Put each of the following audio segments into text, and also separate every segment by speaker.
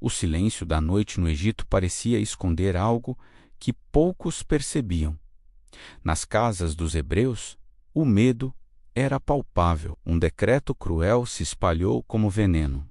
Speaker 1: O silêncio da noite no Egito parecia esconder algo que poucos percebiam. Nas casas dos hebreus, o medo era palpável. Um decreto cruel se espalhou como veneno.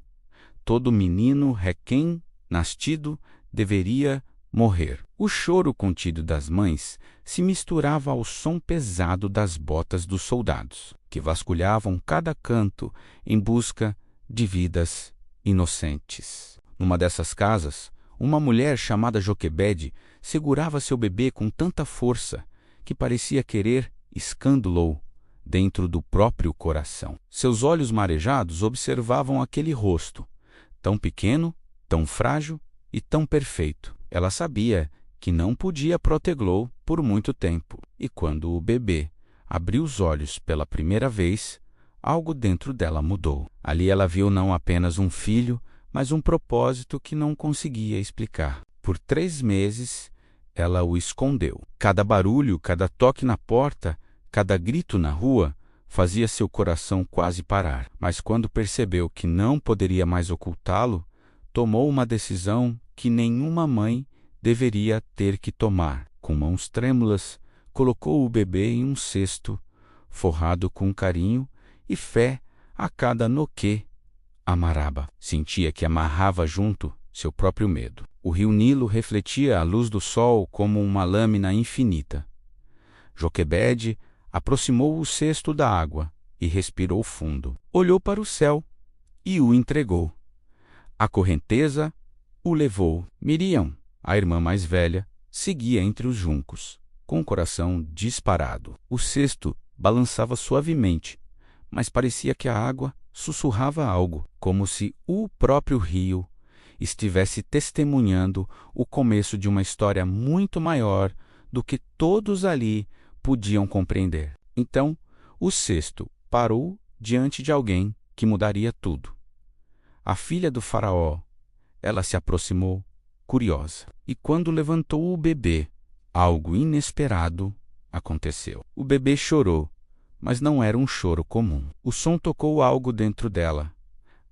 Speaker 1: Todo menino recém-nascido deveria morrer. O choro contido das mães se misturava ao som pesado das botas dos soldados, que vasculhavam cada canto em busca de vidas inocentes. Numa dessas casas, uma mulher chamada Joquebede segurava seu bebê com tanta força que parecia querer escandá-lo dentro do próprio coração. Seus olhos marejados observavam aquele rosto, tão pequeno, tão frágil e tão perfeito. Ela sabia que não podia protegê-lo por muito tempo. E quando o bebê abriu os olhos pela primeira vez, algo dentro dela mudou. Ali ela viu não apenas um filho, mas um propósito que não conseguia explicar. Por 3 meses, ela o escondeu. Cada barulho, cada toque na porta, cada grito na rua fazia seu coração quase parar. Mas quando percebeu que não poderia mais ocultá-lo, tomou uma decisão que nenhuma mãe deveria ter que tomar. Com mãos trêmulas, colocou o bebê em um cesto, forrado com carinho e fé a cada noquê amarrava. Sentia que amarrava junto seu próprio medo. O rio Nilo refletia a luz do sol como uma lâmina infinita. Joquebede aproximou o cesto da água e respirou fundo. Olhou para o céu e o entregou. A correnteza o levou. Miriam, a irmã mais velha, seguia entre os juncos, com o coração disparado. O cesto balançava suavemente, mas parecia que a água sussurrava algo, como se o próprio rio estivesse testemunhando o começo de uma história muito maior do que todos ali podiam compreender. Então, o cesto parou diante de alguém que mudaria tudo. A filha do faraó. Ela se aproximou, curiosa. E quando levantou o bebê, algo inesperado aconteceu. O bebê chorou, mas não era um choro comum. O som tocou algo dentro dela,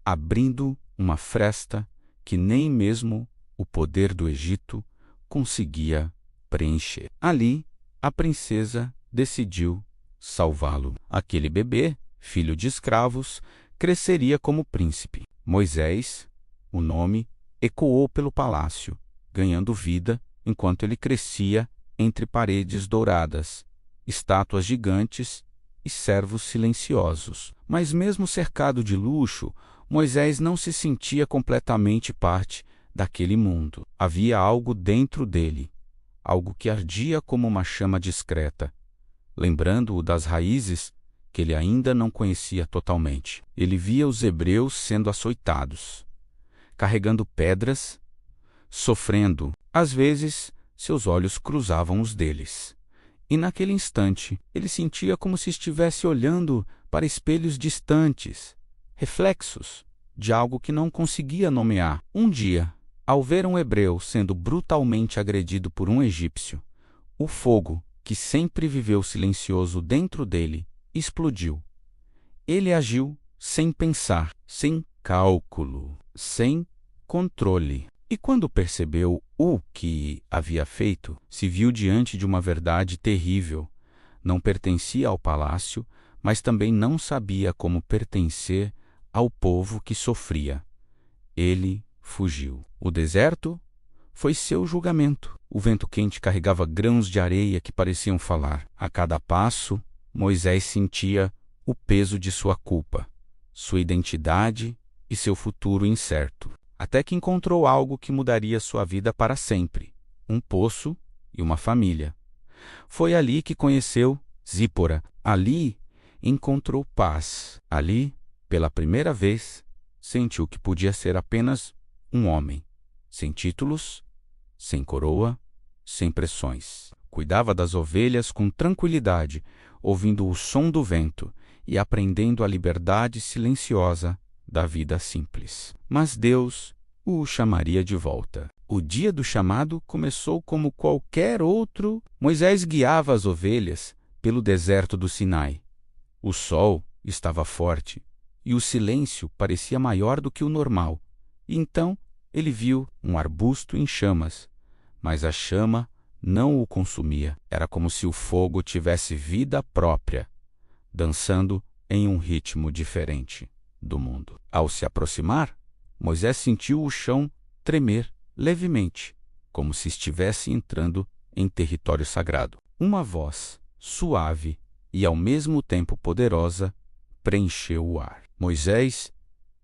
Speaker 1: abrindo uma fresta que nem mesmo o poder do Egito conseguia preencher. Ali, a princesa decidiu salvá-lo. Aquele bebê, filho de escravos, cresceria como príncipe. Moisés, o nome, ecoou pelo palácio, ganhando vida enquanto ele crescia entre paredes douradas, estátuas gigantes e servos silenciosos. Mas mesmo cercado de luxo, Moisés não se sentia completamente parte daquele mundo. Havia algo dentro dele, algo que ardia como uma chama discreta, lembrando-o das raízes que ele ainda não conhecia totalmente. Ele via os hebreus sendo açoitados, carregando pedras, sofrendo. Às vezes, seus olhos cruzavam os deles. E naquele instante, ele sentia como se estivesse olhando para espelhos distantes, reflexos de algo que não conseguia nomear. Um dia, ao ver um hebreu sendo brutalmente agredido por um egípcio, o fogo, que sempre viveu silencioso dentro dele, explodiu. Ele agiu sem pensar, sem cálculo, sem controle. E quando percebeu o que havia feito, se viu diante de uma verdade terrível. Não pertencia ao palácio, mas também não sabia como pertencer ao povo que sofria. Ele fugiu. O deserto foi seu julgamento. O vento quente carregava grãos de areia que pareciam falar. A cada passo, Moisés sentia o peso de sua culpa, sua identidade e seu futuro incerto. Até que encontrou algo que mudaria sua vida para sempre: um poço e uma família. Foi ali que conheceu Zípora. Ali encontrou paz. Ali, pela primeira vez, sentiu que podia ser apenas um homem, sem títulos, sem coroa, sem pressões. Cuidava das ovelhas com tranquilidade, ouvindo o som do vento e aprendendo a liberdade silenciosa da vida simples. Mas Deus o chamaria de volta. O dia do chamado começou como qualquer outro. Moisés guiava as ovelhas pelo deserto do Sinai. O sol estava forte e o silêncio parecia maior do que o normal. E então Ele viu um arbusto em chamas, mas a chama não o consumia. Era como se o fogo tivesse vida própria, dançando em um ritmo diferente do mundo. Ao se aproximar, Moisés sentiu o chão tremer levemente, como se estivesse entrando em território sagrado. Uma voz suave e ao mesmo tempo poderosa preencheu o ar. Moisés,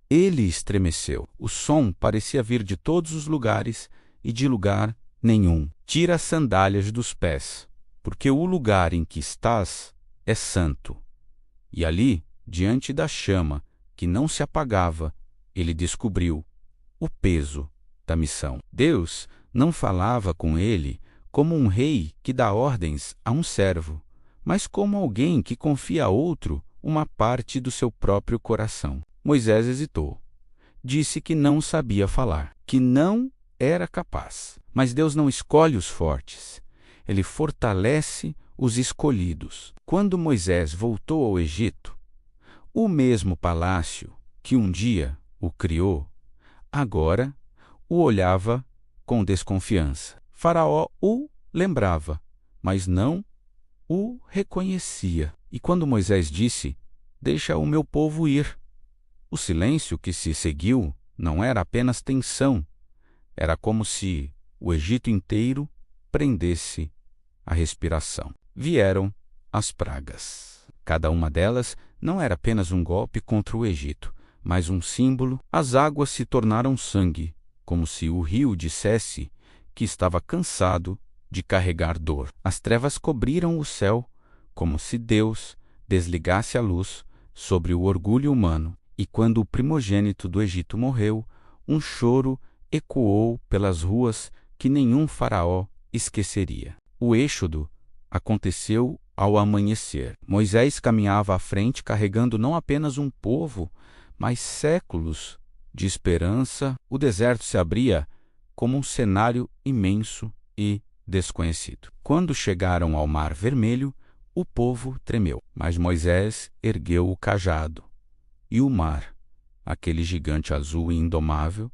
Speaker 1: ele estremeceu. O som parecia vir de todos os lugares e de lugar nenhum. Tira as sandálias dos pés, porque o lugar em que estás é santo. E ali, diante da chama, que não se apagava, ele descobriu o peso da missão. Deus não falava com ele como um rei que dá ordens a um servo, mas como alguém que confia a outro uma parte do seu próprio coração. Moisés hesitou. Disse que não sabia falar, que não era capaz. Mas Deus não escolhe os fortes. Ele fortalece os escolhidos. Quando Moisés voltou ao Egito, o mesmo palácio que um dia o criou, agora o olhava com desconfiança. Faraó o lembrava, mas não o reconhecia. E quando Moisés disse: "Deixa o meu povo ir", o silêncio que se seguiu não era apenas tensão, era como se o Egito inteiro prendesse a respiração. Vieram as pragas. Cada uma delas não era apenas um golpe contra o Egito, mas um símbolo. As águas se tornaram sangue, como se o rio dissesse que estava cansado de carregar dor. As trevas cobriram o céu, como se Deus desligasse a luz sobre o orgulho humano. E quando o primogênito do Egito morreu, um choro ecoou pelas ruas que nenhum faraó esqueceria. O êxodo aconteceu ao amanhecer. Moisés caminhava à frente carregando não apenas um povo, mas séculos de esperança. O deserto se abria como um cenário imenso e desconhecido. Quando chegaram ao Mar Vermelho, o povo tremeu, mas Moisés ergueu o cajado, e o mar, aquele gigante azul e indomável,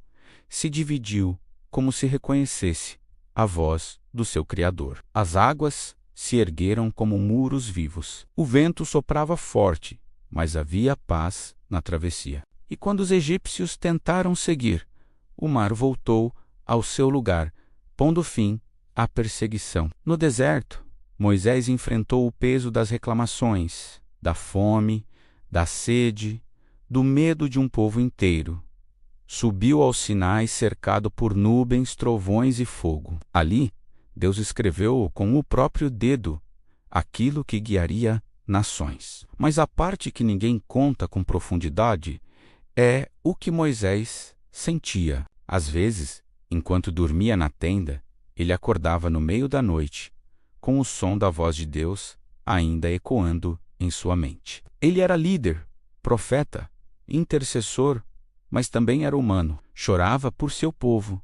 Speaker 1: se dividiu como se reconhecesse a voz do seu Criador. As águas se ergueram como muros vivos. O vento soprava forte, mas havia paz na travessia. E quando os egípcios tentaram seguir, o mar voltou ao seu lugar, pondo fim à perseguição. No deserto, Moisés enfrentou o peso das reclamações, da fome, da sede, do medo de um povo inteiro. Subiu ao Sinai cercado por nuvens, trovões e fogo. Ali, Deus escreveu com o próprio dedo aquilo que guiaria nações. Mas a parte que ninguém conta com profundidade é o que Moisés sentia. Às vezes, enquanto dormia na tenda, ele acordava no meio da noite, com o som da voz de Deus ainda ecoando em sua mente. Ele era líder, profeta, intercessor, mas também era humano. Chorava por seu povo,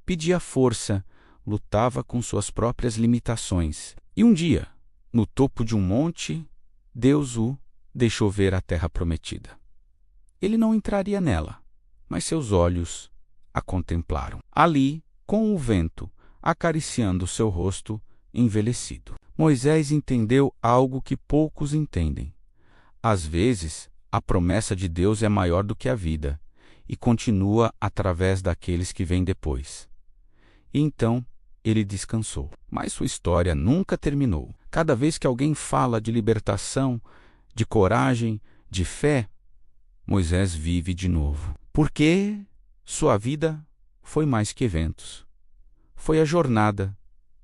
Speaker 1: pedia força, lutava com suas próprias limitações. E um dia, no topo de um monte, Deus o deixou ver a terra prometida. Ele não entraria nela, mas seus olhos a contemplaram. Ali, com o vento acariciando seu rosto envelhecido, Moisés entendeu algo que poucos entendem. Às vezes, a promessa de Deus é maior do que a vida e continua através daqueles que vêm depois. E então, ele descansou. Mas sua história nunca terminou. Cada vez que alguém fala de libertação, de coragem, de fé, Moisés vive de novo. Porque sua vida foi mais que eventos. Foi a jornada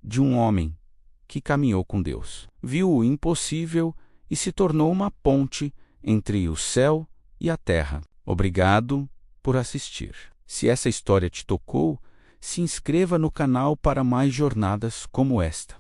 Speaker 1: de um homem que caminhou com Deus. Viu o impossível e se tornou uma ponte entre o céu e a terra. Obrigado por assistir. Se essa história te tocou, se inscreva no canal para mais jornadas como esta.